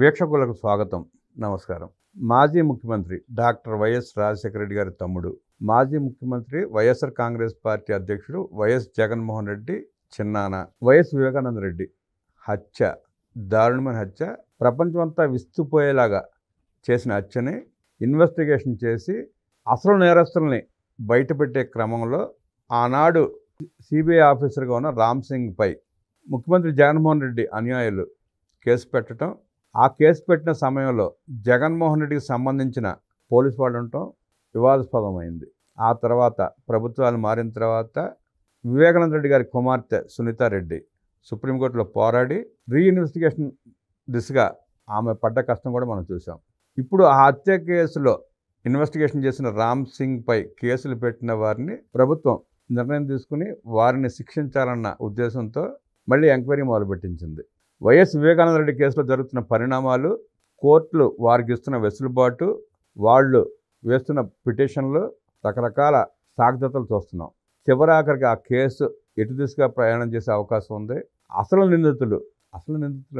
వీక్షకులకు స్వాగతం. నమస్కారం. మాజీ ముఖ్యమంత్రి డాక్టర్ వైఎస్ రాజశేఖర రెడ్డి గారి తమ్ముడు, మాజీ ముఖ్యమంత్రి వైఎస్ఆర్ కాంగ్రెస్ పార్టీ అధ్యక్షుడు వైఎస్ జగన్మోహన్ రెడ్డి చిన్నాన్న వైఎస్ వివేకానంద రెడ్డి హత్య, దారుణమైన హత్య, ప్రపంచమంతా విస్తుపోయేలాగా చేసిన హత్యని ఇన్వెస్టిగేషన్ చేసి అసలు నేరస్తుల్ని బయటపెట్టే క్రమంలో ఆనాడు సిబిఐ ఆఫీసర్గా ఉన్న రామ్ సింగ్పై ముఖ్యమంత్రి జగన్మోహన్ రెడ్డి అనుయాయులు కేసు పెట్టడం, ఆ కేసు పెట్టిన సమయంలో జగన్మోహన్ రెడ్డికి సంబంధించిన పోలీసు వాళ్ళు ఉండటం వివాదాస్పదమైంది. ఆ తర్వాత ప్రభుత్వాలు మారిన తర్వాత వివేకానంద రెడ్డి గారి కుమార్తె సునీతారెడ్డి సుప్రీంకోర్టులో పోరాడి రీఇన్వెస్టిగేషన్ దిశగా ఆమె పడ్డ కష్టం కూడా మనం చూసాం. ఇప్పుడు ఆ హత్య కేసులో ఇన్వెస్టిగేషన్ చేసిన రామ్ సింగ్పై కేసులు పెట్టిన వారిని ప్రభుత్వం నిర్ణయం తీసుకుని వారిని శిక్షించాలన్న ఉద్దేశంతో మళ్ళీ ఎంక్వైరీ మొదలుపెట్టించింది. వైఎస్ వివేకానంద రెడ్డి కేసులో జరుగుతున్న పరిణామాలు, కోర్టులు వారికి ఇస్తున్న వెసులుబాటు, వాళ్ళు వేస్తున్న పిటిషన్లు, రకరకాల సాగ్రతలు చూస్తున్నాం. చివరాఖరికి ఆ కేసు ఎటు దిశగా ప్రయాణం చేసే అవకాశం ఉంది. అసలు నిందితులు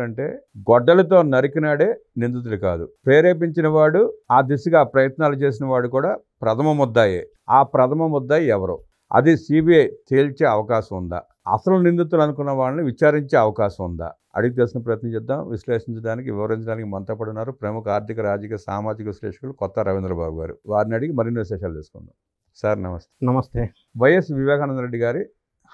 అంటే గొడ్డలతో నరికినాడే నిందితులు కాదు, ప్రేరేపించిన వాడు, ఆ దిశగా ప్రయత్నాలు చేసిన వాడు కూడా ప్రథమ ముద్దాయే. ఆ ప్రథమ ముద్దాయి ఎవరు? అది సిబిఐ తేల్చే అవకాశం ఉందా? అసలు నిందితులు అనుకున్న వాళ్ళని విచారించే అవకాశం ఉందా? అడిగి తెలిసిన ప్రయత్నం చేద్దాం. విశ్లేషించడానికి, వివరించడానికి మనతో పాటు ఉన్నారు ప్రముఖ ఆర్థిక, రాజకీయ, సామాజిక విశ్లేషకులు కొత్త రవీంద్రబాబు గారు. వారిని అడిగి మరిన్ని విశేషాలు తెలుసుకుందాం. సార్ నమస్తే. నమస్తే. వైఎస్ వివేకానంద రెడ్డి గారి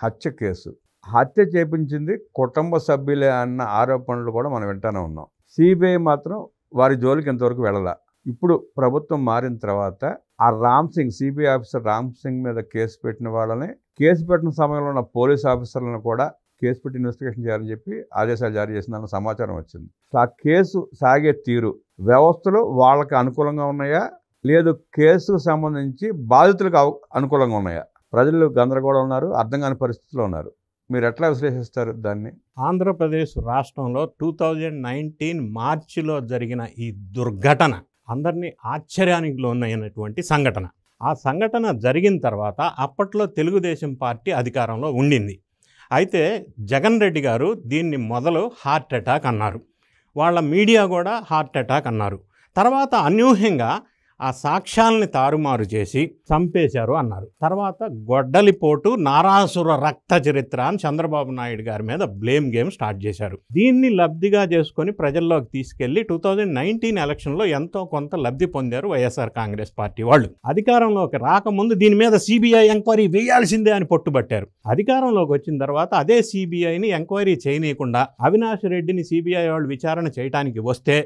హత్య కేసు, హత్య చేపించింది కుటుంబ సభ్యులే అన్న ఆరోపణలు కూడా మనం వింటానే ఉన్నాం. సిబిఐ మాత్రం వారి జోలికి ఇంతవరకు వెళ్ళాల. ఇప్పుడు ప్రభుత్వం మారిన తర్వాత ఆ రామ్ సింగ్, సిబిఐ ఆఫీసర్ రామ్ సింగ్ మీద కేసు పెట్టిన వాళ్ళని, కేసు పెట్టిన సమయంలో ఉన్న పోలీస్ ఆఫీసర్లను కూడా కేసు పెట్టి ఇన్వెస్టిగేషన్ చేయాలని చెప్పి ఆదేశాలు జారీ చేసిందన్న సమాచారం వచ్చింది. ఆ కేసు సాగే తీరు, వ్యవస్థలు వాళ్ళకి అనుకూలంగా ఉన్నాయా, లేదు కేసుకు సంబంధించి బాధితులకు అనుకూలంగా ఉన్నాయా? ప్రజలు గందరగోళం ఉన్నారు, అర్థం కాని పరిస్థితుల్లో ఉన్నారు. మీరు ఎట్లా విశ్లేషిస్తారు దాన్ని? ఆంధ్రప్రదేశ్ రాష్ట్రంలో 2019 మార్చిలో జరిగిన ఈ దుర్ఘటన అందరినీ ఆశ్చర్యానికి లోనైనటువంటి సంఘటన. ఆ సంఘటన జరిగిన తర్వాత అప్పట్లో తెలుగుదేశం పార్టీ అధికారంలో ఉండింది. అయితే జగన్ రెడ్డి గారు దీన్ని మొదలు హార్ట్ అటాక్ అన్నారు, వాళ్ళ మీడియా కూడా హార్ట్ అటాక్ అన్నారు. తర్వాత అనూహ్యంగా ఆ సాక్ష్యాలని తారుమారు చేసి చంపేశారు అన్నారు. తర్వాత గొడ్డలిపోటు, నారాసుర రక్త చరిత్ర అని చంద్రబాబు నాయుడు గారి మీద బ్లేమ్ గేమ్ స్టార్ట్ చేశారు. దీన్ని లబ్ధిగా చేసుకొని ప్రజల్లోకి తీసుకెళ్లి 2019 ఎలక్షన్లో ఎంతో కొంత లబ్ధి పొందారు వైఎస్ఆర్ కాంగ్రెస్ పార్టీ వాళ్ళు. అధికారంలోకి రాకముందు దీని మీద సిబిఐ ఎంక్వైరీ వేయాల్సిందే అని పట్టుబట్టారు. అధికారంలోకి వచ్చిన తర్వాత అదే సిబిఐని ఎంక్వైరీ చేయనీయకుండా అవినాష్ రెడ్డిని సిబిఐ వాళ్ళు విచారణ చేయడానికి వస్తే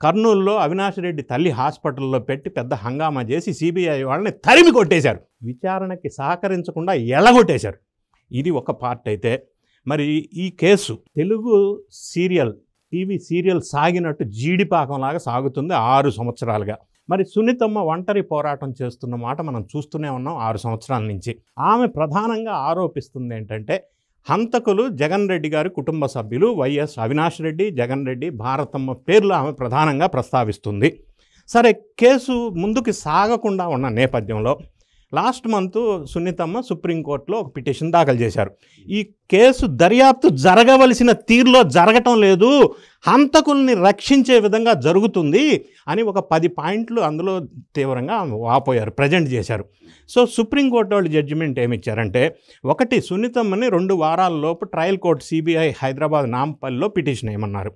కర్నూలులో అవినాష్ రెడ్డి తల్లి హాస్పిటల్లో పెట్టి పెద్ద హంగామా చేసి సిబిఐ వాళ్ళని తరిమి కొట్టేశారు. విచారణకి సహకరించకుండా ఎల్లగొట్టేశారు. ఇది ఒక పార్ట్. అయితే మరి ఈ కేసు తెలుగు టీవీ సీరియల్ సాగినట్టు జీడిపాకంలాగా సాగుతుంది 6 సంవత్సరాలుగా. మరి సునీతమ్మ ఒంటరి పోరాటం చేస్తున్న మాట మనం చూస్తూనే ఉన్నాం 6 సంవత్సరాల నుంచి. ఆమె ప్రధానంగా ఆరోపిస్తుంది ఏంటంటే హంతకులు జగన్ రెడ్డి గారి కుటుంబ సభ్యులు వైఎస్ అవినాష్ రెడ్డి, జగన్ రెడ్డి, భారతమ్మ పేర్లు ఆమె ప్రధానంగా ప్రస్తావిస్తుంది. సరే, కేసు ముందుకు సాగకుండా ఉన్న నేపథ్యంలో లాస్ట్ మంత్ సునీతమ్మ సుప్రీంకోర్టులో ఒక పిటిషన్ దాఖలు చేశారు. ఈ కేసు దర్యాప్తు జరగవలసిన తీరులో జరగటం లేదు, హంతకుల్ని రక్షించే విధంగా జరుగుతుంది అని ఒక 10 పాయింట్లు అందులో తీవ్రంగా వాపోయారు, ప్రజెంట్ చేశారు. సో సుప్రీంకోర్టు వాళ్ళు జడ్జిమెంట్ ఏమిచ్చారంటే, ఒకటి, సునీతమ్మని 2 వారాల లోపు ట్రయల్ కోర్టు సిబిఐ హైదరాబాద్ నాంపల్లిలో పిటిషన్ వేయమన్నారు.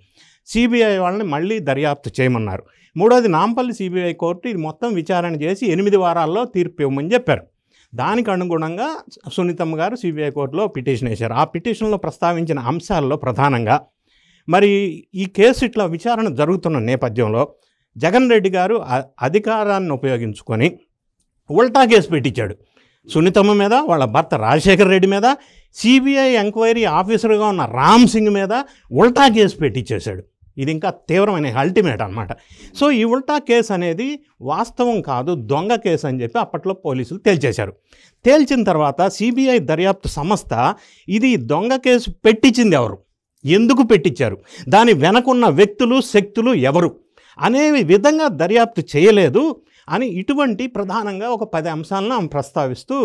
సిబిఐ వాళ్ళని మళ్ళీ దర్యాప్తు చేయమన్నారు. మూడోది, నాంపల్లి సిబిఐ కోర్టు ఇది మొత్తం విచారణ చేసి 8 వారాల్లో తీర్పు ఇవ్వమని చెప్పారు. దానికి అనుగుణంగా సునీతమ్మ గారు సిబిఐ కోర్టులో పిటిషన్ వేశారు. ఆ పిటిషన్లో ప్రస్తావించిన అంశాల్లో ప్రధానంగా మరి ఈ కేసు ఇట్లా విచారణ జరుగుతున్న నేపథ్యంలో జగన్ రెడ్డి గారు అధికారాన్ని ఉపయోగించుకొని ఉల్టా కేసు పెట్టించాడు. సునీతమ్మ మీద, వాళ్ళ భర్త రాజశేఖర రెడ్డి మీద, సిబిఐ ఎంక్వైరీ ఆఫీసర్గా ఉన్న రామ్ సింగ్ మీద ఉల్టా కేసు పెట్టించేశాడు. ఇది ఇంకా తీవ్రమైన అల్టిమేట్ అనమాట. సో ఈ ఉల్టా కేసు అనేది వాస్తవం కాదు, దొంగ కేసు అని చెప్పి అప్పట్లో పోలీసులు తేల్చేశారు. తేల్చిన తర్వాత సిబిఐ దర్యాప్తు సంస్థ ఇది దొంగ కేసు పెట్టించింది ఎవరు, ఎందుకు పెట్టించారు, దాని వెనకున్న వ్యక్తులు, శక్తులు ఎవరు అనే విధంగా దర్యాప్తు చేయలేదు. అని ఇటువంటి ప్రధానంగా ఒక 10 అంశాలను ఆమె ప్రస్తావిస్తూ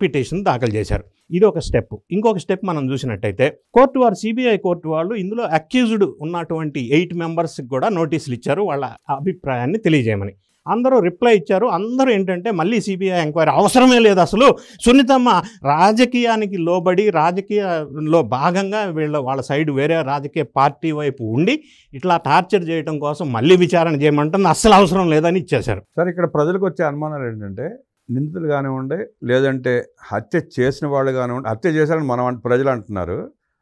పిటిషన్ దాఖలు చేశారు. ఇది ఒక స్టెప్. ఇంకొక స్టెప్ మనం చూసినట్టయితే కోర్టు వారు, సిబిఐ కోర్టు వాళ్ళు ఇందులో అక్యూజ్డ్ ఉన్నటువంటి 8 మెంబర్స్కి కూడా నోటీసులు ఇచ్చారు వాళ్ళ అభిప్రాయాన్ని తెలియజేయమని. అందరూ రిప్లై ఇచ్చారు. అందరూ ఏంటంటే మళ్ళీ సిబిఐ ఎంక్వైరీ అవసరమే లేదు, అసలు సున్నితమ్మ రాజకీయానికి లోబడి రాజకీయాల్లో భాగంగా వాళ్ళ సైడ్ వేరే రాజకీయ పార్టీ వైపు ఉండి ఇట్లా టార్చర్ చేయడం కోసం మళ్ళీ విచారణ చేయమంటుంది, అస్సలు అవసరం లేదని ఇచ్చేశారు. సార్ ఇక్కడ ప్రజలకు వచ్చే అనుమానాలు ఏంటంటే నిందితులు కానివ్వండి, లేదంటే హత్య చేసిన వాళ్ళు కానివ్వండి, హత్య చేశారని ప్రజలు అంటున్నారు,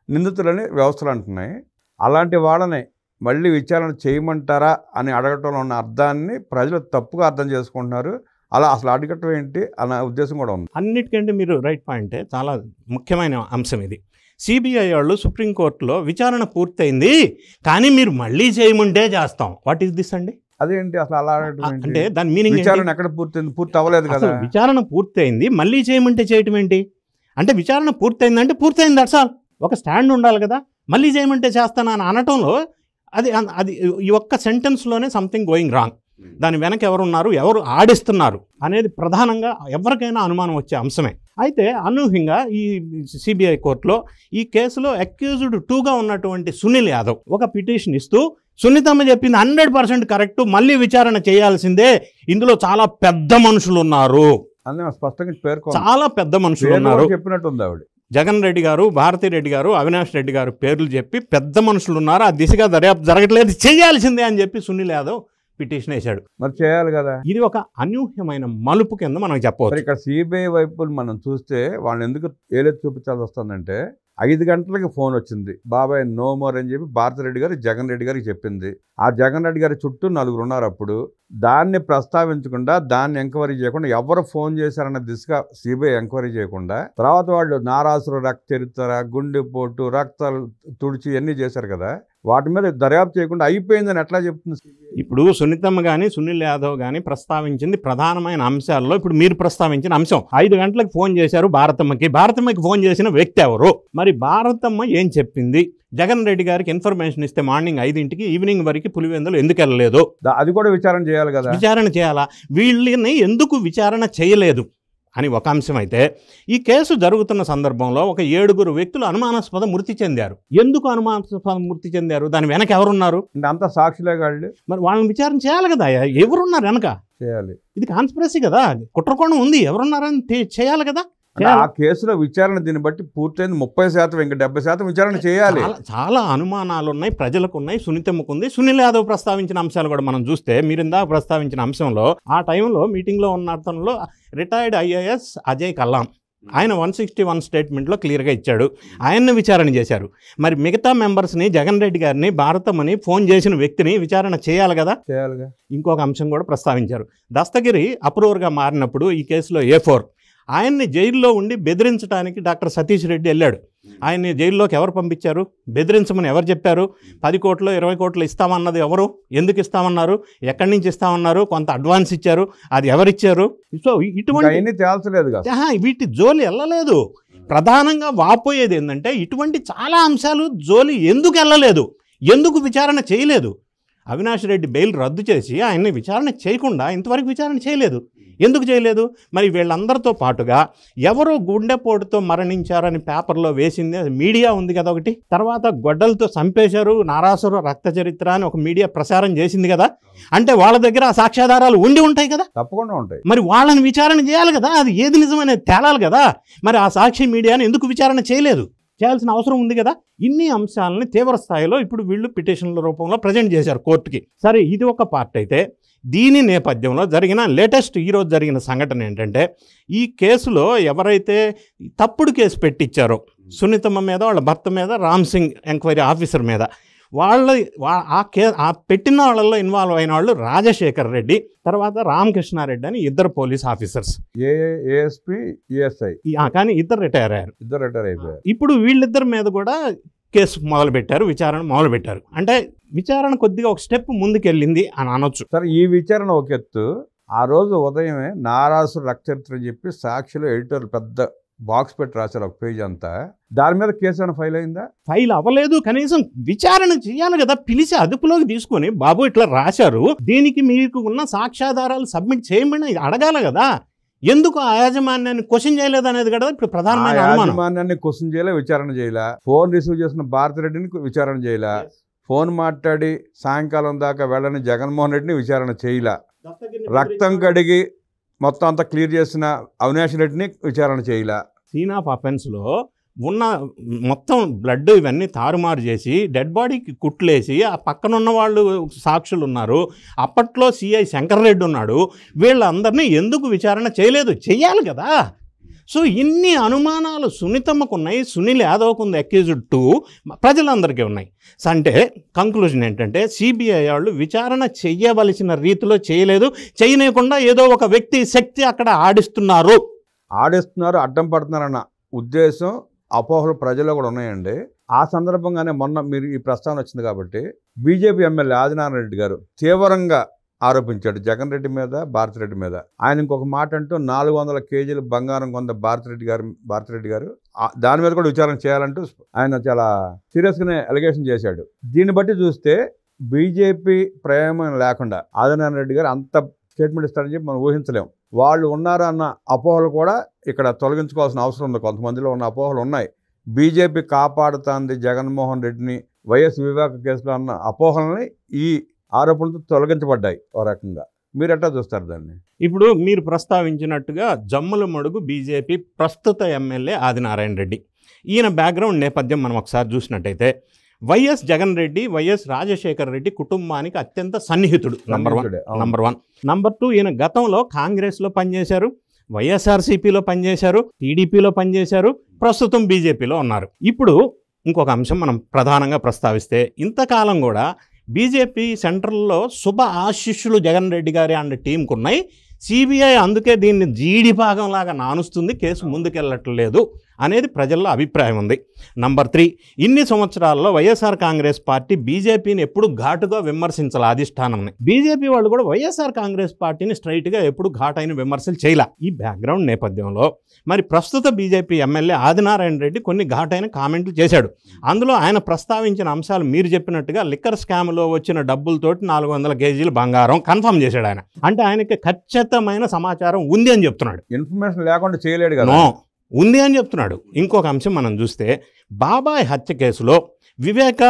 నిందితులని వ్యవస్థలు అంటున్నాయి. అలాంటి వాళ్ళని మళ్ళీ విచారణ చేయమంటారా అని అడగటంలో ఉన్న అర్థాన్ని ప్రజలు తప్పుగా అర్థం చేసుకుంటున్నారు. అలా అసలు అడగటం ఏంటి అన్న ఉద్దేశం కూడా ఉంది. అన్నిటికంటే మీరు రైట్ పాయింటే, చాలా ముఖ్యమైన అంశం ఇది. సిబిఐ వాళ్ళు సుప్రీంకోర్టులో విచారణ పూర్తయింది కానీ మీరు మళ్ళీ చేయమంటే చేస్తాం. వాట్ ఈస్ దిస్ అండి? అదేంటి అసలు అలా అంటే దాని మీనింగ్ విచారణ ఎక్కడ పూర్తయింది? పూర్తి అవ్వలేదు కదా. విచారణ పూర్తయింది మళ్ళీ చేయమంటే చేయటం ఏంటి? అంటే విచారణ పూర్తయిందంటే పూర్తయింది, దట్స్ ఆల్. ఒక స్టాండ్ ఉండాలి కదా. మళ్ళీ చేయమంటే చేస్తాను అని అనటంలో అది ఈ ఒక్క సెంటెన్స్లోనే సంథింగ్ గోయింగ్ రాంగ్. దాని వెనక ఎవరున్నారు, ఎవరు ఆడిస్తున్నారు అనేది ప్రధానంగా ఎవరికైనా అనుమానం వచ్చే అంశమే. అయితే అనూహ్యంగా ఈ సిబిఐ కోర్టులో ఈ కేసులో అక్యూజ్డ్ 2గా ఉన్నటువంటి సునీల్ యాదవ్ ఒక పిటిషన్ ఇస్తూ సున్నితమ్మ చెప్పింది 100% కరెక్ట్, మళ్ళీ విచారణ చేయాల్సిందే, ఇందులో చాలా పెద్ద మనుషులు ఉన్నారు, స్పష్టంగా పేర్కొన్నారు, చాలా పెద్ద మనుషులు ఉన్నారు చెప్పినట్టుంది ఆవిడ. జగన్ రెడ్డి గారు, భారతిరెడ్డి గారు, అవినాష్ రెడ్డి గారు పేర్లు చెప్పి పెద్ద మనుషులు ఉన్నారు, ఆ దిశగా దర్యాప్తు జరగట్లేదు, చేయాల్సిందే అని చెప్పి సునీల్ యాదవ్ పిటిషన్ వేశాడు. మరి చేయాలి కదా. ఇది ఒక అనూహ్యమైన మలుపు కింద మనం చెప్పవచ్చు. ఇక్కడ సిబిఐ వైపులు మనం చూస్తే వాళ్ళని ఎందుకు ఏలెత్తి చూపించాల్సి వస్తుందంటే 5 గంటలకి ఫోన్ వచ్చింది, బాబాయ్ నో మోర్ అని చెప్పి భారతిరెడ్డి గారు జగన్ రెడ్డి గారికి చెప్పింది. ఆ జగన్ రెడ్డి గారి చుట్టూ 4 ఉన్నారు. అప్పుడు దాన్ని ప్రస్తావించకుండా, దాన్ని ఎంక్వైరీ చేయకుండా, ఎవరు ఫోన్ చేశారన్న దిశగా సిబిఐ ఎంక్వైరీ చేయకుండా, తర్వాత వాళ్ళు నారాసురు రక్త చరిత్ర, గుండెపోటు, రక్తాలు తుడిచి ఇవన్నీ చేశారు కదా, వాటి మీద దర్యాప్తు చేయకుండా అయిపోయిందని ఎట్లా చెప్తుంది? ఇప్పుడు సునీతమ్మ కానీ సునీల్ యాదవ్ కానీ ప్రస్తావించింది ప్రధానమైన అంశాల్లో ఇప్పుడు మీరు ప్రస్తావించిన అంశం. 5 గంటలకు ఫోన్ చేశారు భారతమ్మకి ఫోన్ చేసిన వ్యక్తి ఎవరు? మరి భారతమ్మ ఏం చెప్పింది? జగన్ రెడ్డి గారికి ఇన్ఫర్మేషన్ ఇస్తే మార్నింగ్ 5ంటికి ఈవినింగ్ వరకు పులివెందులు ఎందుకు వెళ్ళలేదు? అది కూడా విచారణ చేయాలి కదా. విచారణ చేయాలా? వీళ్ళని ఎందుకు విచారణ చేయలేదు అని ఒక అంశం అయితే, ఈ కేసు జరుగుతున్న సందర్భంలో ఒక 7 వ్యక్తులు అనుమానాస్పద మృతి చెందారు. ఎందుకు అనుమానాస్పద మృతి చెందారు? దాని వెనక ఎవరున్నారు? అంతా సాక్షులే కాళ్ళు. మరి వాళ్ళని విచారణ చేయాలి కదా, ఎవరున్నారు వెనక? చేయాలి. ఇది కాన్స్పిరసీ కదా, కుట్రకోణం ఉంది, ఎవరున్నారని చేయాలి కదా. ఆ కేసులో విచారణ దీన్ని బట్టి పూర్తయింది 30%, ఇంకా 70% విచారణ చేయాలి. చాలా అనుమానాలు ఉన్నాయి, ప్రజలకు ఉన్నాయి, సునీతమ్మకు ఉంది. సునీల్ యాదవ్ ప్రస్తావించిన అంశాలు కూడా మనం చూస్తే, మీరు ఇందాక ప్రస్తావించిన అంశంలో ఆ టైంలో మీటింగ్లో ఉన్న అతనిలో రిటైర్డ్ IAS అజయ్ కల్లాం, ఆయన 161 స్టేట్మెంట్లో క్లియర్గా ఇచ్చాడు. ఆయన్ని విచారణ చేశారు. మరి మిగతా మెంబర్స్ని, జగన్ రెడ్డి గారిని, భారతమ్మని, ఫోన్ చేసిన వ్యక్తిని విచారణ చేయాలి కదా. ఇంకొక అంశం కూడా ప్రస్తావించారు. దస్తగిరి అప్రూవర్గా మారినప్పుడు ఈ కేసులో A4 ఆయన్ని జైల్లో ఉండి బెదిరించడానికి డాక్టర్ సతీష్ రెడ్డి వెళ్ళాడు. ఆయన్ని జైల్లోకి ఎవరు పంపించారు? బెదిరించమని ఎవరు చెప్పారు? 10 కోట్లు 20 కోట్లు ఇస్తామన్నది ఎవరు? ఎందుకు ఇస్తామన్నారు? ఎక్కడి నుంచి ఇస్తామన్నారు? కొంత అడ్వాన్స్ ఇచ్చారు, అది ఎవరిచ్చారు? సో ఇటువంటి తేల్చలేదు, వీటి జోలి వెళ్ళలేదు. ప్రధానంగా వాపోయేది ఏంటంటే ఇటువంటి చాలా అంశాలు జోలి ఎందుకు వెళ్ళలేదు, ఎందుకు విచారణ చేయలేదు? అవినాష్ రెడ్డి బెయిల్ రద్దు చేసి ఆయన్ని విచారణ చేయకుండా ఇంతవరకు విచారణ చేయలేదు. ఎందుకు చేయలేదు? మరి వీళ్ళందరితో పాటుగా ఎవరో గుండెపోటుతో మరణించారని పేపర్లో వేసింది మీడియా ఉంది కదా ఒకటి. తర్వాత గొడ్డలతో చంపేశారు, నారాసుర రక్త చరిత్ర అని ఒక మీడియా ప్రసారం చేసింది కదా. అంటే వాళ్ళ దగ్గర ఆ సాక్ష్యాధారాలు ఉండి ఉంటాయి కదా. తప్పకుండా ఉంటాయి. మరి వాళ్ళని విచారణ చేయాలి కదా, అది ఏది నిజమనేది తేలాలి కదా. మరి ఆ సాక్షి మీడియాని ఎందుకు విచారణ చేయలేదు? చేయాల్సిన అవసరం ఉంది కదా. ఇన్ని అంశాలని తీవ్ర స్థాయిలో ఇప్పుడు వీళ్ళు పిటిషన్ల రూపంలో ప్రజెంట్ చేశారు కోర్టుకి. సరే, ఇది ఒక పార్ట్ అయితే, దీని నేపథ్యంలో జరిగిన లేటెస్ట్ ఈరోజు జరిగిన సంఘటన ఏంటంటే, ఈ కేసులో ఎవరైతే తప్పుడు కేసు పెట్టించారో సునీతమ్మ మీద, వాళ్ళ భర్త మీద, రామ్ సింగ్ ఎంక్వైరీ ఆఫీసర్ మీద, ఆ పెట్టిన వాళ్ళల్లో ఇన్వాల్వ్ అయిన వాళ్ళు రాజశేఖర్ రెడ్డి, తర్వాత రామకృష్ణారెడ్డి అని 2 పోలీస్ ఆఫీసర్స్, ASP, ESI, కానీ ఇద్దరు రిటైర్ అయ్యారు. ఇప్పుడు వీళ్ళిద్దరి మీద కూడా కేసు మొదలుపెట్టారు, విచారణ మొదలుపెట్టారు. అంటే విచారణ కొద్దిగా ఒక స్టెప్ ముందుకెళ్ళింది అని అనొచ్చు. సరే, ఈ విచారణ ఒక ఎత్తు. ఆ రోజు ఉదయమే నారాసు రక్త చరిత్ర అని చెప్పి సాక్షిలో ఎడిటర్లు పెద్ద బాక్స్ పెట్టి రాశారు ఒక పేజ్ అంతా. దాని మీద కేసు ఏమైనా ఫైల్ అయిందా? ఫైల్ అవ్వలేదు. కనీసం విచారణ చేయాలి కదా, పిలిచి అదుపులోకి తీసుకొని బాబు ఇట్లా రాశారు, దీనికి మీకు ఉన్న సాక్ష్యాధారాలు సబ్మిట్ చేయమని అడగాలి కదా. ఎందుకు ఆ యాజమాన్యాన్ని క్వశ్చన్ చేయలేదు అనేది కదా ఇప్పుడు ప్రధానమైన అనుమానం. యాజమాన్యాన్ని క్వశ్చన్ చేయలే, విచారణ చేయలే. ఫోన్ రిసీవ్ చేసిన భారతిరెడ్డిని విచారణ చేయలే. ఫోన్ మాట్లాడి సాయంకాలం దాకా వెళ్ళని జగన్మోహన్ రెడ్డిని విచారణ చేయలే. రక్తం కడిగి మొత్తం అంతా క్లియర్ చేసిన అవినాష్ రెడ్డిని విచారణ చేయలే. సీన్ ఆఫ్ అఫెన్స్లో ఉన్న మొత్తం బ్లడ్ ఇవన్నీ తారుమారు చేసి డెడ్ బాడీకి కుట్లేసి ఆ పక్కన ఉన్న వాళ్ళు సాక్షులు ఉన్నారు. అప్పట్లో సిఐ శంకర్ రెడ్డి ఉన్నాడు. వీళ్ళందరినీ ఎందుకు విచారణ చేయలేదు? చెయ్యాలి కదా. సో ఇన్ని అనుమానాలు సునీతమ్మకు ఉన్నాయి, సునీల్ యాదవ్కు ఉంది అక్యూజ్డ్ 2, ప్రజలందరికీ ఉన్నాయి. అంటే కంక్లూజన్ ఏంటంటే సిబిఐ వాళ్ళు విచారణ చెయ్యవలసిన రీతిలో చేయలేదు. చేయలేకుండా ఏదో ఒక వ్యక్తి శక్తి అక్కడ ఆడిస్తున్నారు, అడ్డం పడుతున్నారన్న ఉద్దేశం, అపోహలు ప్రజల్లో కూడా ఉన్నాయండి. ఆ సందర్భంగానే మొన్న మీరు ఈ ప్రస్తావన వచ్చింది కాబట్టి బీజేపీ ఎమ్మెల్యే ఆదినారాయణ రెడ్డి గారు తీవ్రంగా ఆరోపించాడు జగన్ రెడ్డి మీద, భారతిరెడ్డి మీద. ఆయన ఇంకొక మాట అంటూ 400 కేజీలు బంగారం కొంత భారతిరెడ్డి గారు దాని మీద కూడా విచారణ చేయాలంటూ ఆయన చాలా సీరియస్గానే అలిగేషన్ చేశాడు. దీన్ని బట్టి చూస్తే బీజేపీ ప్రయాణం లేకుండా ఆదినారాయణ రెడ్డి గారు అంత స్టేట్మెంట్ ఇస్తారని చెప్పి మనం ఊహించలేం. వాళ్ళు ఉన్నారన్న అపోహలు కూడా ఇక్కడ తొలగించుకోవాల్సిన అవసరం ఉంది. కొంతమందిలో ఉన్న అపోహలు ఉన్నాయి. బీజేపీ కాపాడుతుంది జగన్మోహన్ రెడ్డిని వైఎస్ వివేక కేసులో అన్న అపోహలని ఈ ఆరోపణలతో తొలగించబడ్డాయి ఓ రకంగా. మీరు ఎట్లా చూస్తారు దాన్ని? ఇప్పుడు మీరు ప్రస్తావించినట్టుగా జమ్ముల మడుగు బీజేపీ ప్రస్తుత ఎమ్మెల్యే ఆదినారాయణ రెడ్డి, ఈయన బ్యాక్గ్రౌండ్ నేపథ్యం మనం ఒకసారి చూసినట్టయితే వైఎస్ జగన్ రెడ్డి, వైఎస్ రాజశేఖర రెడ్డి కుటుంబానికి అత్యంత సన్నిహితుడు. నంబర్ 1. నంబర్ 2, ఈయన గతంలో కాంగ్రెస్లో పనిచేశారు, వైఎస్ఆర్సీపీలో పనిచేశారు, టీడీపీలో పనిచేశారు, ప్రస్తుతం బీజేపీలో ఉన్నారు. ఇప్పుడు ఇంకొక అంశం మనం ప్రధానంగా ప్రస్తావిస్తే, ఇంతకాలం కూడా బీజేపీ సెంట్రల్లో శుభ ఆశీస్సులు జగన్ రెడ్డి గారి అన్న టీంకు ఉన్నాయి. సిబిఐ అందుకే దీన్ని జీడిపాగంలాగా నానుస్తుంది, కేసు ముందుకెళ్ళట్లేదు అనేది ప్రజల్లో అభిప్రాయం ఉంది. నంబర్ 3, ఇన్ని సంవత్సరాల్లో వైఎస్ఆర్ కాంగ్రెస్ పార్టీ బీజేపీని ఎప్పుడు ఘాటుగా విమర్శించాలి అధిష్టానంని. బీజేపీ వాళ్ళు కూడా వైఎస్ఆర్ కాంగ్రెస్ పార్టీని స్ట్రైట్గా ఎప్పుడు ఘాటైన విమర్శలు చేయాల. ఈ బ్యాక్గ్రౌండ్ నేపథ్యంలో మరి ప్రస్తుత బీజేపీ ఎమ్మెల్యే ఆదినారాయణ రెడ్డి కొన్ని ఘాటైన కామెంట్లు చేశాడు. అందులో ఆయన ప్రస్తావించిన అంశాలు మీరు చెప్పినట్టుగా లిక్కర్ స్కామ్లో వచ్చిన డబ్బులతోటి 400 కేజీలు బంగారం కన్ఫర్మ్ చేశాడు ఆయన. అంటే ఆయనకి ఖచ్చితమైన సమాచారం ఉంది అని చెప్తున్నాడు. ఇన్ఫర్మేషన్ లేకుండా చేయలేడు కదా, ఉంది అని చెప్తున్నాడు. ఇంకొక అంశం మనం చూస్తే బాబాయ్ హత్య కేసులో వివేక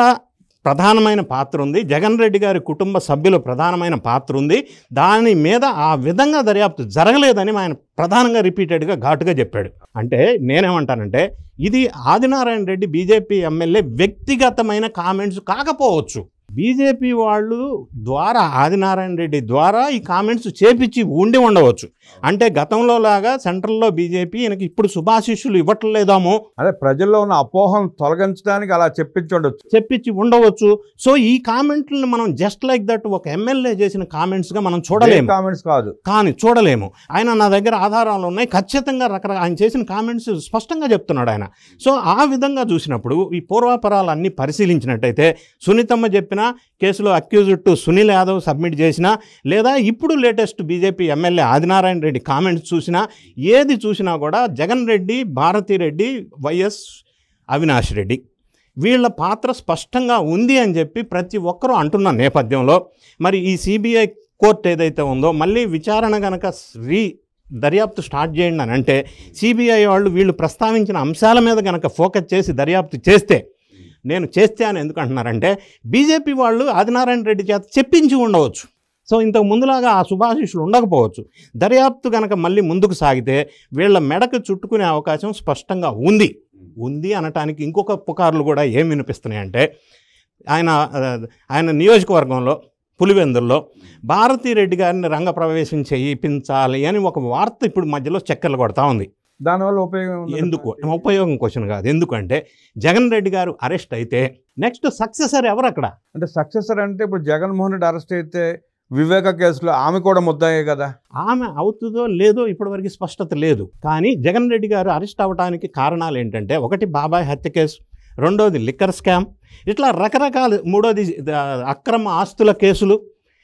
ప్రధానమైన పాత్ర ఉంది, జగన్ రెడ్డి గారి కుటుంబ సభ్యులు ప్రధానమైన పాత్ర ఉంది. దాని మీద ఆ విధంగా దర్యాప్తు జరగలేదని ఆయన ప్రధానంగా రిపీటెడ్గా ఘాటుగా చెప్పాడు. అంటే నేనేమంటానంటే ఇది ఆదినారాయణ రెడ్డి బీజేపీ ఎమ్మెల్యే వ్యక్తిగతమైన కామెంట్స్ కాకపోవచ్చు. బీజేపీ వాళ్ళు ద్వారా ఆదినారాయణ రెడ్డి ద్వారా ఈ కామెంట్స్ చేపించి ఉండవచ్చు. అంటే గతంలో లాగా సెంట్రల్లో బీజేపీ ఈయనకి ఇప్పుడు శుభాశిష్యులు ఇవ్వట్లేదామో, అదే ప్రజల్లో ఉన్న అపోహను తొలగించడానికి అలా చెప్పించి ఉండవచ్చు. సో ఈ కామెంట్లను మనం జస్ట్ లైక్ దట్ ఒక ఎమ్మెల్యే చేసిన కామెంట్స్గా మనం చూడలేము. కామెంట్స్ కాదు కానీ చూడలేము. ఆయన నా దగ్గర ఆధారాలు ఉన్నాయి, ఖచ్చితంగా ఆయన చేసిన కామెంట్స్ స్పష్టంగా చెప్తున్నాడు ఆయన. సో ఆ విధంగా చూసినప్పుడు ఈ పూర్వాపరాలు అన్నీ పరిశీలించినట్టయితే సునీతమ్మ చెప్పిన కేసులో అక్యూజ్డ్ 2 సునీల్ యాదవ్ సబ్మిట్ చేసినా, లేదా ఇప్పుడు latest BJP MLA Adinarayana Reddy comments చూసినా, ఏది చూసినా కూడా జగన్ రెడ్డి, భారతిరెడ్డి, వైఎస్ అవినాష్ రెడ్డి వీళ్ళ పాత్ర స్పష్టంగా ఉంది అని చెప్పి ప్రతి ఒక్కరూ అంటున్న నేపథ్యంలో మరి ఈ సిబిఐ కోర్టు ఏదైతే ఉందో మళ్ళీ విచారణ కనుక దర్యాప్తు స్టార్ట్ చేయండి అని అంటే సిబిఐ వాళ్ళు వీళ్ళు ప్రస్తావించిన అంశాల మీద కనుక ఫోకస్ చేసి దర్యాప్తు చేస్తే, నేను చేస్తే అని ఎందుకు అంటున్నారంటే బీజేపీ వాళ్ళు ఆదినారాయణ రెడ్డి చేత చెప్పించి ఉండవచ్చు. సో ఇంతకు ముందులాగా ఆ శుభాశిష్యులు ఉండకపోవచ్చు. దర్యాప్తు కనుక మళ్ళీ ముందుకు సాగితే వీళ్ళ మెడకు చుట్టుకునే అవకాశం స్పష్టంగా ఉంది అనటానికి ఇంకొక పుకార్లు కూడా ఏం వినిపిస్తున్నాయంటే ఆయన నియోజకవర్గంలో పులివెందుల్లో భారతిరెడ్డి గారిని రంగప్రవేశం చేయించాలి అని ఒక వార్త ఇప్పుడు మధ్యలో చక్కర్లు కొడతా ఉంది. దానివల్ల ఉపయోగం ఎందుకు? ఉపయోగం క్వశ్చన్ కాదు. ఎందుకంటే జగన్ రెడ్డి గారు అరెస్ట్ అయితే నెక్స్ట్ సక్సెసర్ ఎవరు అక్కడ? అంటే సక్సెసర్ అంటే ఇప్పుడు జగన్మోహన్ రెడ్డి అరెస్ట్ అయితే వివేక కేసులో ఆమె కూడా ముద్దాయే కదా. ఆమె అవుతుందో లేదో ఇప్పటివరకు స్పష్టత లేదు. కానీ జగన్ రెడ్డి గారు అరెస్ట్ అవ్వడానికి కారణాలు ఏంటంటే, ఒకటి బాబాయ్ హత్య కేసు, రెండోది లిక్కర్ స్కామ్, ఇట్లా రకరకాల, మూడోది అక్రమ ఆస్తుల కేసులు.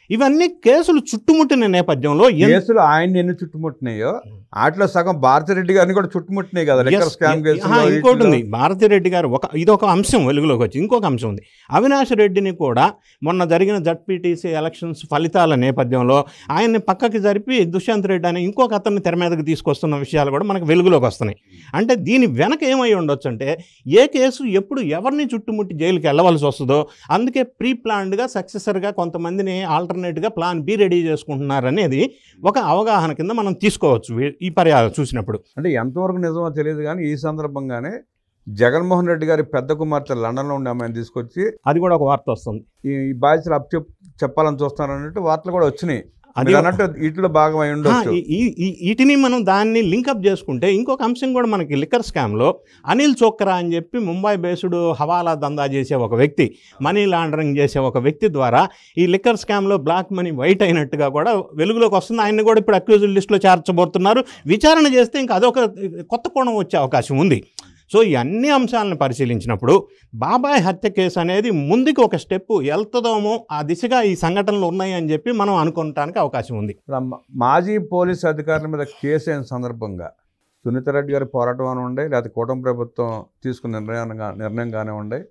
ఇవన్నీ కేసులు చుట్టుముట్టిన నేపథ్యంలో కేసులు ఆయన ఎన్ని చుట్టుముట్టినాయో వాటిలో సగం భారతిరెడ్డి గారిని కూడా చుట్టుముట్టినాయి కదా లిక్కర్ స్కామ్ కేసులో. ఇంకోటి ఉంది, భారతిరెడ్డి గారు ఇదొక అంశం వెలుగులోకి వచ్చి ఇంకొక అంశం ఉంది. అవినాష్ రెడ్డిని కూడా మొన్న జరిగిన జడ్పీటీసీ ఎలక్షన్స్ ఫలితాల నేపథ్యంలో ఆయన్ని పక్కకి జరిపి దుష్యంత్ రెడ్డి అని ఇంకొక అతన్ని తెర మీదకి తీసుకొస్తున్న విషయాలు కూడా మనకు వెలుగులోకి వస్తున్నాయి. అంటే దీని వెనక ఏమై ఉండొచ్చు అంటే ఏ కేసు ఎప్పుడు ఎవరిని చుట్టుముట్టి జైలుకి వెళ్ళవలసి వస్తుందో అందుకే ప్రీ ప్లాన్డ్గా సక్సెసర్గా కొంతమందిని ఆల్టర్నేట్గా ప్లాన్ బి రెడీ చేసుకుంటున్నారు అనేది ఒక అవగాహన కింద మనం తీసుకోవచ్చు ఈ పర్యాలు చూసినప్పుడు. అంటే ఎంతవరకు నిజమో తెలియదు కానీ ఈ సందర్భంగానే జగన్మోహన్ రెడ్డి గారి పెద్ద కుమార్తె లండన్లో ఉండే అమ్మాయిని తీసుకొచ్చి అది కూడా ఒక వార్త వస్తుంది, ఈ బాధ్యతలు చెప్పాలని చూస్తున్నారు అన్నట్టు వార్తలు కూడా వచ్చినాయి. అది అన్నట్టు వీటిలో భాగం అయి ఉండొచ్చు. వీటిని మనం దాన్ని లింకప్ చేసుకుంటే ఇంకొక అంశం కూడా మనకి లిక్కర్ స్కామ్లో అనిల్ చోక్రా అని చెప్పి ముంబై బేస్డ్ హవాలా దందా చేసే ఒక వ్యక్తి, మనీ లాండరింగ్ చేసే ఒక వ్యక్తి ద్వారా ఈ లిక్కర్ స్కామ్లో బ్లాక్ మనీ వైట్ అయినట్టుగా కూడా వెలుగులోకి వస్తుంది. ఆయన్ని కూడా ఇప్పుడు అక్యూజ్డ్ లిస్టులో చేర్చబోతున్నారు. విచారణ చేస్తే ఇంకా అదొక కొత్త కోణం వచ్చే అవకాశం ఉంది. సో ఈ అన్ని అంశాలను పరిశీలించినప్పుడు బాబాయ్ హత్య కేసు అనేది ముందుకు ఒక స్టెప్ వెళ్తుందేమో ఆ దిశగా ఈ సంఘటనలు ఉన్నాయి అని చెప్పి మనం అనుకోవటానికి అవకాశం ఉంది. మాజీ పోలీసు అధికారుల మీద కేసు అయిన సందర్భంగా సునీతారెడ్డి గారి పోరాటం అని ఉండే, లేకపోతే కూటమి ప్రభుత్వం తీసుకున్న నిర్ణయం కానివ్వండి,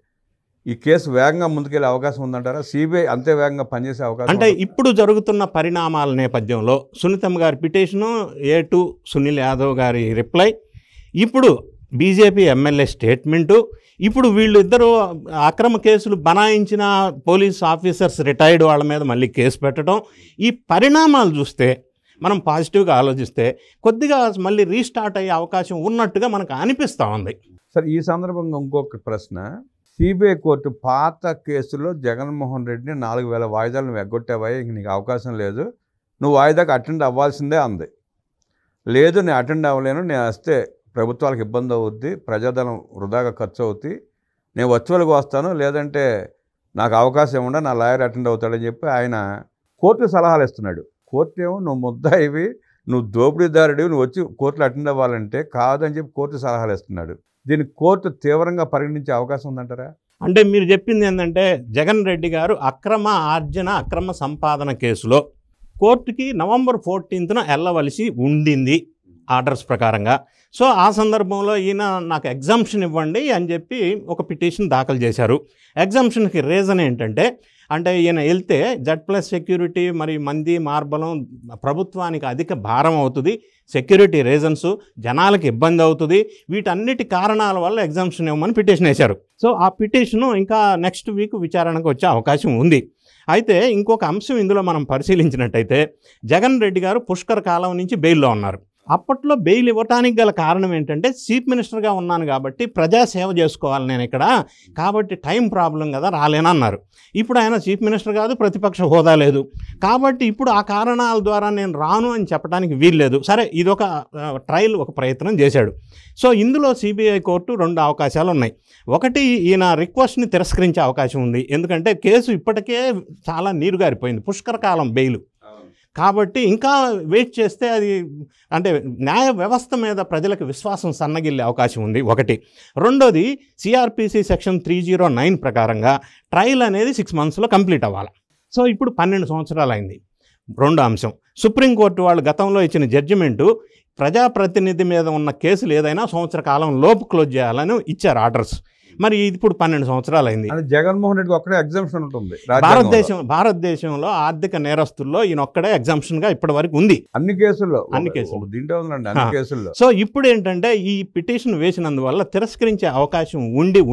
ఈ కేసు వేగంగా ముందుకెళ్ళే అవకాశం ఉందంటారా? సిబిఐ అంతే వేగంగా పనిచేసే అవకాశం అంటే ఇప్పుడు జరుగుతున్న పరిణామాల నేపథ్యంలో సునీతమ్మ గారి పిటిషను, A2 సునీల్ యాదవ్ గారి రిప్లై, ఇప్పుడు బీజేపీ ఎమ్మెల్యే స్టేట్మెంటు, ఇప్పుడు వీళ్ళిద్దరూ అక్రమ కేసులు బనాయించిన పోలీస్ ఆఫీసర్స్ రిటైర్డ్ వాళ్ళ మీద మళ్ళీ కేసు పెట్టడం, ఈ పరిణామాలు చూస్తే మనం పాజిటివ్గా ఆలోచిస్తే కొద్దిగా మళ్ళీ రీస్టార్ట్ అయ్యే అవకాశం ఉన్నట్టుగా మనకు అనిపిస్తూ ఉంది. సార్ ఈ సందర్భంగా ఇంకొక ప్రశ్న, సిబిఐ కోర్టు పాత కేసులో జగన్మోహన్ రెడ్డిని 4000 వాయిదాలను ఎగ్గొట్టావాయి, ఇంక నీకు అవకాశం లేదు, నువ్వు వాయిదాకు అటెండ్ అవ్వాల్సిందే అంది. లేదు నేను అటెండ్ అవ్వలేను, నేను వస్తే ప్రభుత్వాలకు ఇబ్బంది అవుద్ది, ప్రజాధనం వృధాగా ఖర్చు అవుద్ది, నేను వర్చువల్గా వస్తాను, లేదంటే నాకు అవకాశం ఇవ్వకుండా నా లాయర్ అటెండ్ అవుతాడని చెప్పి ఆయన కోర్టు సలహాలు ఇస్తున్నాడు. కోర్టు ఏమో నువ్వు ముద్దాయివి, నువ్వు దోపిడీదారుడివి, నువ్వు వచ్చి కోర్టులో అటెండ్ అవ్వాలంటే కాదని చెప్పి కోర్టు సలహాలు ఇస్తున్నాడు. దీన్ని కోర్టు తీవ్రంగా పరిగణించే అవకాశం ఉందంటారా? అంటే మీరు చెప్పింది ఏంటంటే జగన్ రెడ్డి గారు అక్రమ ఆర్జన అక్రమ సంపాదన కేసులో కోర్టుకి November 14న వెళ్ళవలసి ఉండింది ఆర్డర్స్ ప్రకారంగా. సో ఆ సందర్భంలో ఈయన నాకు ఎగ్జామ్షన్ ఇవ్వండి అని చెప్పి ఒక పిటిషన్ దాఖలు చేశారు. ఎగ్జామ్షన్కి రీజన్ ఏంటంటే అంటే ఈయన వెళ్తే Z+ సెక్యూరిటీ మరి మంది మార్బలం ప్రభుత్వానికి అధిక భారం అవుతుంది, సెక్యూరిటీ రీజన్స్, జనాలకు ఇబ్బంది అవుతుంది, వీటన్నిటి కారణాల వల్ల ఎగ్జామ్షన్ ఇవ్వమని పిటిషన్ వేశారు. సో ఆ పిటిషను ఇంకా నెక్స్ట్ వీక్ విచారణకు వచ్చే అవకాశం ఉంది. అయితే ఇంకొక అంశం ఇందులో మనం పరిశీలించినట్టయితే జగన్ రెడ్డి గారు పుష్కర కాలం నుంచి బెయిల్లో ఉన్నారు. అప్పట్లో బెయిల్ ఇవ్వటానికి గల కారణం ఏంటంటే చీఫ్ మినిస్టర్గా ఉన్నాను కాబట్టి ప్రజాసేవ చేసుకోవాలి నేను ఇక్కడ, కాబట్టి టైం ప్రాబ్లం కదా రాలేనన్నారు. ఇప్పుడు ఆయన చీఫ్ మినిస్టర్ కాదు, ప్రతిపక్ష హోదా లేదు, కాబట్టి ఇప్పుడు ఆ కారణాల ద్వారా నేను రాను అని చెప్పడానికి వీల్లేదు. సరే ఇదొక ట్రయల్, ఒక ప్రయత్నం చేశాడు. సో ఇందులో సిబిఐ కోర్టు 2 అవకాశాలు ఉన్నాయి. ఒకటి, ఈయన రిక్వెస్ట్ని తిరస్కరించే అవకాశం ఉంది, ఎందుకంటే కేసు ఇప్పటికే చాలా నీరుగారిపోయింది, పుష్కర కాలం బెయిల్ కాబట్టి ఇంకా వెయిట్ చేస్తే అది అంటే న్యాయ వ్యవస్థ మీద ప్రజలకు విశ్వాసం సన్నగిల్లే అవకాశం ఉంది ఒకటి. రెండోది, సిఆర్పిసి సెక్షన్ 309 ప్రకారంగా ట్రయల్ అనేది 6 monthsలో కంప్లీట్ అవ్వాలి. సో ఇప్పుడు 12 సంవత్సరాలు అయింది. రెండో అంశం, సుప్రీంకోర్టు వాళ్ళు గతంలో ఇచ్చిన జడ్జిమెంటు ప్రజాప్రతినిధి మీద ఉన్న కేసులు ఏదైనా సంవత్సర కాలం లోపు క్లోజ్ చేయాలని ఇచ్చారు ఆర్డర్స్. మరి ఇప్పుడు 12 సంవత్సరాలు అయింది. జగన్మోహన్ రెడ్డి ఒక్కడే ఎగ్జామ్షన్ ఉంటుంది భారతదేశంలో ఆర్థిక నేరస్తుల్లో ఈయన ఒక్కడే ఎగ్జామ్షన్గా ఇప్పటి వరకు ఉంది అన్ని కేసుల్లో. దీంట్లో ఉందండి అన్ని కేసుల్లో. సో ఇప్పుడు ఏంటంటే ఈ పిటిషన్ వేసినందువల్ల తిరస్కరించే అవకాశం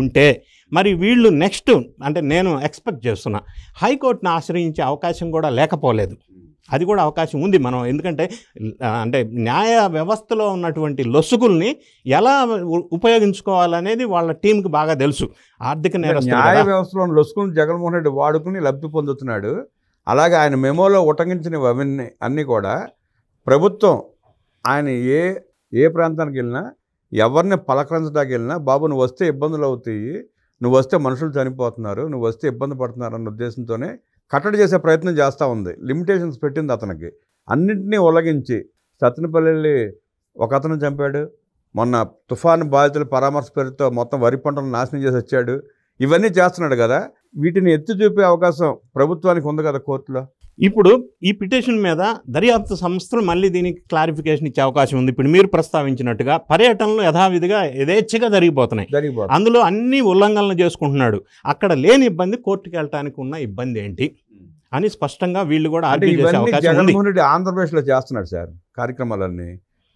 ఉంటే మరి వీళ్ళు నెక్స్ట్ అంటే నేను ఎక్స్పెక్ట్ చేస్తున్నా హైకోర్టును ఆశ్రయించే అవకాశం కూడా లేకపోలేదు, అది కూడా అవకాశం ఉంది. మనం ఎందుకంటే అంటే న్యాయ వ్యవస్థలో ఉన్నటువంటి లొసుగుల్ని ఎలా ఉపయోగించుకోవాలనేది వాళ్ళ టీంకి బాగా తెలుసు. ఆర్థిక నేరస్తులు న్యాయ వ్యవస్థలో లొసుగుని జగన్మోహన్ రెడ్డి వాడుకుని లబ్ధి పొందుతున్నాడు. అలాగే ఆయన మెమోలో ఉటంకించినవి అన్నీ కూడా ప్రభుత్వం ఆయన ఏ ప్రాంతానికి వెళ్ళినా ఎవరిని పలకరించడానికి వెళ్ళినా, బాబు నువ్వు వస్తే ఇబ్బందులు అవుతాయి, నువ్వు వస్తే మనుషులు చనిపోతున్నారు, నువ్వు వస్తే ఇబ్బంది పడుతున్నారు అన్న ఉద్దేశంతోనే కట్టడి చేసే ప్రయత్నం చేస్తూ ఉంది. లిమిటేషన్స్ పెట్టింది అతనికి. అన్నింటినీ ఉల్లంఘించి సత్తెనపల్లి ఒక అతను చంపాడు, మొన్న తుఫాను బాధితుల పరామర్శ పేరుతో మొత్తం వరి పంటలను నాశనం చేసి వచ్చాడు. ఇవన్నీ చేస్తున్నాడు కదా, వీటిని ఎత్తి చూపే అవకాశం ప్రభుత్వానికి ఉంది కదా కోర్టులో. ఇప్పుడు ఈ పిటిషన్ మీద దర్యాప్తు సంస్థలు మళ్ళీ దీనికి క్లారిఫికేషన్ ఇచ్చే అవకాశం ఉంది. ఇప్పుడు మీరు ప్రస్తావించినట్టుగా పర్యటనలు యథావిధిగా యథేచ్ఛగా జరిగిపోతున్నాయి. అందులో అన్ని ఉల్లంఘనలు చేసుకుంటున్నాడు. అక్కడ లేని ఇబ్బంది కోర్టుకి వెళ్ళటానికి ఉన్న ఇబ్బంది ఏంటి అని స్పష్టంగా వీళ్ళు కూడా ఆర్గ్యూ చేసే అవకాశం ఉంది. జగన్మోహన్ రెడ్డి ఆంధ్రప్రదేశ్లో చేస్తున్నాడు సార్ కార్యక్రమాలన్నీ.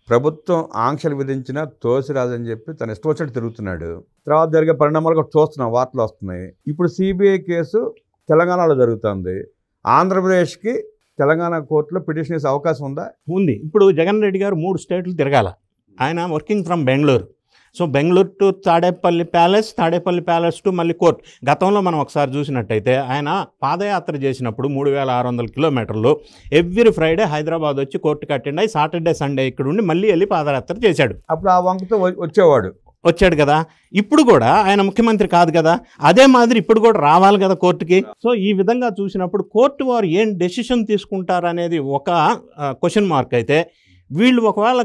ప్రభుత్వం ఆంక్షలు విధించినా తోసిరాదని చెప్పి తన ఇష్టం వచ్చినట్టు తిరుగుతున్నాడు. తర్వాత జరిగే పరిణామాలు కూడా చూస్తున్నాం, వార్తలు వస్తున్నాయి. ఇప్పుడు సిబిఐ కేసు తెలంగాణలో జరుగుతుంది. ఆంధ్రప్రదేశ్కి తెలంగాణ కోర్టులో పిటిషన్ వేసే అవకాశం ఉందా? ఉంది. ఇప్పుడు జగన్ రెడ్డి గారు 3 స్టేట్లు తిరగాల. ఆయన working from Bengaluru. So Bengaluru to Tadepalli palace to మళ్ళీ కోర్టు. గతంలో మనం ఒకసారి చూసినట్టయితే ఆయన పాదయాత్ర చేసినప్పుడు 3600 కిలోమీటర్లు ఎవ్రీ ఫ్రైడే హైదరాబాద్ వచ్చి కోర్టుకి అటెండ్ అయ్యి సాటర్డే సండే ఇక్కడ ఉండి మళ్ళీ వెళ్ళి పాదయాత్ర చేశాడు. అప్పుడు ఆ వంకతో వచ్చాడు కదా. ఇప్పుడు కూడా ఆయన ముఖ్యమంత్రి కాదు కదా, అదే మాదిరి ఇప్పుడు కూడా రావాలి కదా కోర్టుకి. సో ఈ విధంగా చూసినప్పుడు కోర్టు వారు ఏం డెసిషన్ తీసుకుంటారు అనేది ఒక క్వశ్చన్ మార్క్ అయితే, వీళ్ళు ఒకవేళ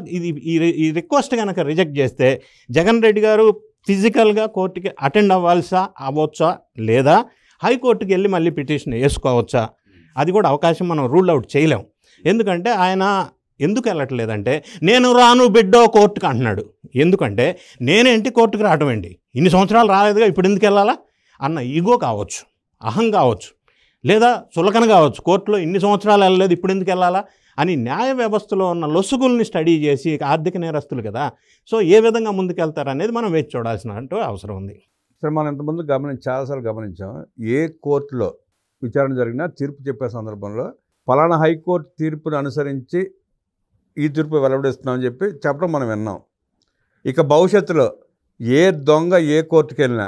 ఈ రిక్వెస్ట్ కనుక రిజెక్ట్ చేస్తే జగన్ రెడ్డి గారు ఫిజికల్గా కోర్టుకి అటెండ్ అవ్వచ్చా లేదా హైకోర్టుకి వెళ్ళి మళ్ళీ పిటిషన్ వేసుకోవచ్చా, అది కూడా అవకాశం మనం రూల్ అవుట్ చేయలేం. ఎందుకంటే ఆయన ఎందుకు వెళ్ళట్లేదంటే నేను రాను బిడ్డో కోర్టుకు అంటున్నాడు. ఎందుకంటే నేనేంటి కోర్టుకు రావడం ఏంటి, ఇన్ని సంవత్సరాలు రాలేదుగా ఇప్పుడు ఎందుకు వెళ్ళాలా అన్న ఈగో కావచ్చు, అహం కావచ్చు, లేదా చులకన కావచ్చు. కోర్టులో ఇన్ని సంవత్సరాలు వెళ్ళలేదు ఇప్పుడు ఎందుకు వెళ్ళాలా అని న్యాయ వ్యవస్థలో ఉన్న లొసుగుల్ని స్టడీ చేసి ఆర్థిక నేరస్తులు కదా, సో ఏ విధంగా ముందుకెళ్తారు అనేది మనం వేచి చూడాల్సిన అవసరం ఉంది. సరే, మనం ఇంతకుముందు చాలాసార్లు గమనించాం, ఏ కోర్టులో విచారణ జరిగినా తీర్పు చెప్పే సందర్భంలో ఫలానా హైకోర్టు తీర్పును అనుసరించి ఈ తీర్పు వెలువడిస్తున్నామని చెప్పి చెప్పడం మనం విన్నాం. ఇక భవిష్యత్తులో ఏ దొంగ ఏ కోర్టుకు వెళ్ళినా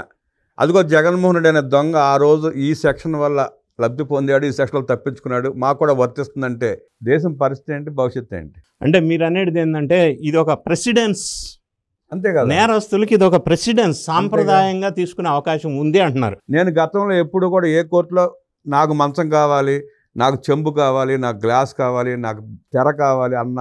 అదిగో జగన్మోహన్ రెడ్డి అనే దొంగ ఆ రోజు ఈ సెక్షన్ వల్ల లబ్ధి పొందాడు, ఈ సెక్షన్లో తప్పించుకున్నాడు, మాకు కూడా వర్తిస్తుందంటే దేశం పరిస్థితి ఏంటి, భవిష్యత్తు ఏంటి? అంటే మీరు అనేది ఏంటంటే ఇది ఒక ప్రెసిడెన్స్, అంతే కదా, నేరస్తులకి ఇది ఒక ప్రెసిడెన్స్, సాంప్రదాయంగా తీసుకునే అవకాశం ఉంది అంటున్నారు. నేను గతంలో ఎప్పుడు కూడా ఏ కోర్టులో నాకు మంచం కావాలి, నాకు చెంబు కావాలి, నాకు గ్లాస్ కావాలి, నాకు తెర కావాలి అన్న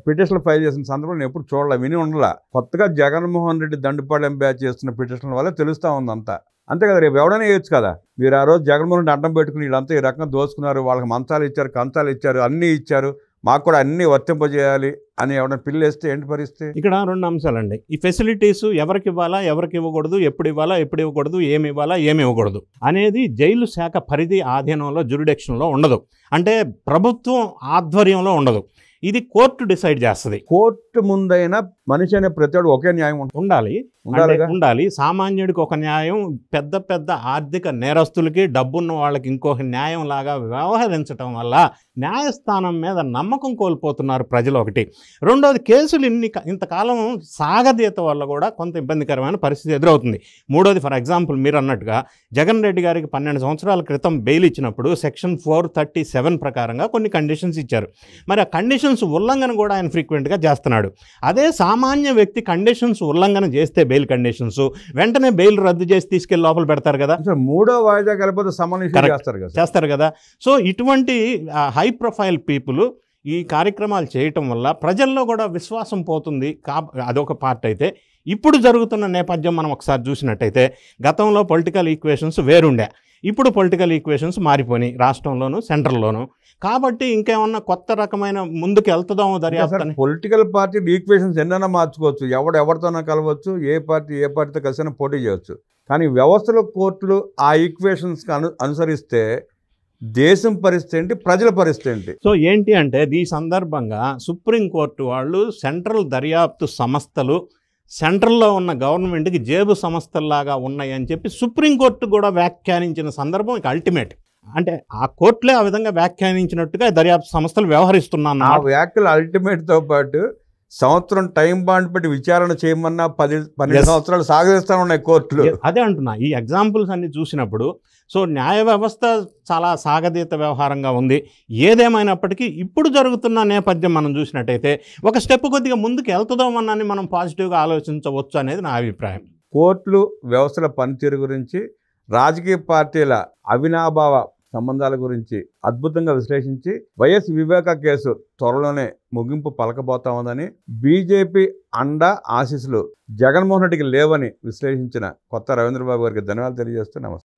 పిటిషన్లు ఫైల్ చేసిన సందర్భం నేను ఎప్పుడు చూడలే, విని ఉండలా. కొత్తగా జగన్మోహన్ రెడ్డి దండుపాలెం బ్యాచ్ చేస్తున్న పిటిషన్ల వల్ల తెలుస్తూ ఉంది అంతా. అంతే కదా, రేపు ఎవడైనా వేయచ్చు కదా. మీరు ఆ రోజు జగన్మోహన్ రెడ్డి అడ్డం పెట్టుకుని వీళ్ళంతా ఈ రకంగా దోచుకున్నారు, వాళ్ళకి మంచాలు ఇచ్చారు, కంచాలు ఇచ్చారు, అన్నీ ఇచ్చారు, మాకు కూడా అన్నీ వర్తింపజేయాలి అని ఎవరైనా పిల్లు వేస్తే ఏంటి పరిస్థితి? ఇక్కడ 2 అంశాలండి. ఈ ఫెసిలిటీస్ ఎవరికి ఇవ్వాలా, ఎవరికి ఇవ్వకూడదు, ఎప్పుడు ఇవ్వాలా, ఎప్పుడు ఇవ్వకూడదు, ఏమి ఇవ్వాలా, ఏమి ఇవ్వకూడదు అనేది జైలు శాఖ పరిధి ఆధీనంలో జ్యూరిడిక్షన్లో ఉండదు, అంటే ప్రభుత్వం ఆధ్వర్యంలో ఉండదు. ఇది కోర్టు డిసైడ్ చేస్తుంది. కోర్టు ముందైనా మనిషి అనే ప్రతివాడు ఒకే న్యాయం ఉండాలి. సామాన్యుడికి ఒక న్యాయం, పెద్ద పెద్ద ఆర్థిక నేరస్తులకి, డబ్బున్న వాళ్ళకి ఇంకొక న్యాయం లాగా వ్యవహరించడం వల్ల న్యాయస్థానం మీద నమ్మకం కోల్పోతున్నారు ప్రజలు. ఒకటి. రెండోది, కేసులు ఇంతకాలం సాగదీత వల్ల కూడా కొంత ఇబ్బందికరమైన పరిస్థితి ఎదురవుతుంది. మూడోది, ఫర్ ఎగ్జాంపుల్ మీరు అన్నట్టుగా జగన్ రెడ్డి గారికి 12 సంవత్సరాల క్రితం బెయిల్ ఇచ్చినప్పుడు సెక్షన్ 437 ప్రకారంగా కొన్ని కండిషన్స్ ఇచ్చారు. మరి ఆ కండిషన్స్ ఉల్లంఘన కూడా ఆయన ఫ్రీక్వెంట్గా చేస్తున్నాడు. అదే సామాన్య వ్యక్తి కండిషన్స్ ఉల్లంఘన చేస్తే బెయిల్ కండిషన్స్ వెంటనే బెయిల్ రద్దు చేసి తీసుకెళ్లి లోపల పెడతారు కదా, 3వ వాయిదా కలిపి చేస్తారు కదా. సో ఇటువంటి హై ప్రొఫైల్ పీపుల్ ఈ కార్యక్రమాలు చేయటం వల్ల ప్రజల్లో కూడా విశ్వాసం పోతుంది. అదొక పార్ట్ అయితే, ఇప్పుడు జరుగుతున్న నేపథ్యం మనం ఒకసారి చూసినట్టయితే గతంలో పొలిటికల్ ఈక్వేషన్స్ వేరుండే, ఇప్పుడు పొలిటికల్ ఈక్వేషన్స్ మారిపోయినాయి రాష్ట్రంలోను సెంట్రల్లోను. కాబట్టి ఇంకేమన్నా కొత్త రకమైన ముందుకు వెళ్తుందామో దర్యాప్తు. పొలిటికల్ పార్టీ ఈక్వేషన్స్ ఎన్నైనా మార్చుకోవచ్చు, ఎవరితోనో కలవచ్చు, ఏ పార్టీతో కలిసినా పోటీ చేయవచ్చు. కానీ వ్యవస్థలో కోర్టులు ఆ ఈక్వేషన్స్కి అనుసరిస్తే దేశం పరిస్థితి ఏంటి, ప్రజల పరిస్థితి ఏంటి? సో ఏంటి అంటే ఈ సందర్భంగా సుప్రీంకోర్టు వాళ్ళు సెంట్రల్ దర్యాప్తు సంస్థలు సెంట్రల్లో ఉన్న గవర్నమెంట్కి జేబు సంస్థల్లాగా ఉన్నాయని చెప్పి సుప్రీంకోర్టు కూడా వ్యాఖ్యానించిన సందర్భం ఇక అల్టిమేట్. అంటే ఆ కోర్టులే ఆ విధంగా వ్యాఖ్యానించినట్టుగా దర్యాప్తు సంస్థలు వ్యవహరిస్తున్నాను. ఆ వ్యాఖ్యలు అల్టిమేట్తో పాటు సంవత్సరం టైం బాండ్ పెట్టి విచారణ చేయమన్నా 12 సంవత్సరాలు సాగదీస్తూ ఉన్నాయి కోర్టులు. అదే అంటున్నా, ఈ ఎగ్జాంపుల్స్ అన్ని చూసినప్పుడు సో న్యాయ వ్యవస్థ చాలా సాగదీత వ్యవహారంగా ఉంది. ఏదేమైనప్పటికీ ఇప్పుడు జరుగుతున్న నేపథ్యం మనం చూసినట్టయితే ఒక స్టెప్ కొద్దిగా ముందుకు వెళ్తుందామని మనం పాజిటివ్గా ఆలోచించవచ్చు అనేది నా అభిప్రాయం. కోర్టులు వ్యవస్థల పనితీరు గురించి, రాజకీయ పార్టీల అవినాభావ సంబంధాల గురించి అద్భుతంగా విశ్లేషించి వైఎస్ వివేక కేసు త్వరలోనే ముగింపు పలకబోతా ఉందని, బీజేపీ అండ ఆశీస్సులు జగన్మోహన్ రెడ్డికి లేవని విశ్లేషించిన కొత్త రవీంద్రబాబు గారికి ధన్యవాదాలు తెలియజేస్తూ నమస్తే.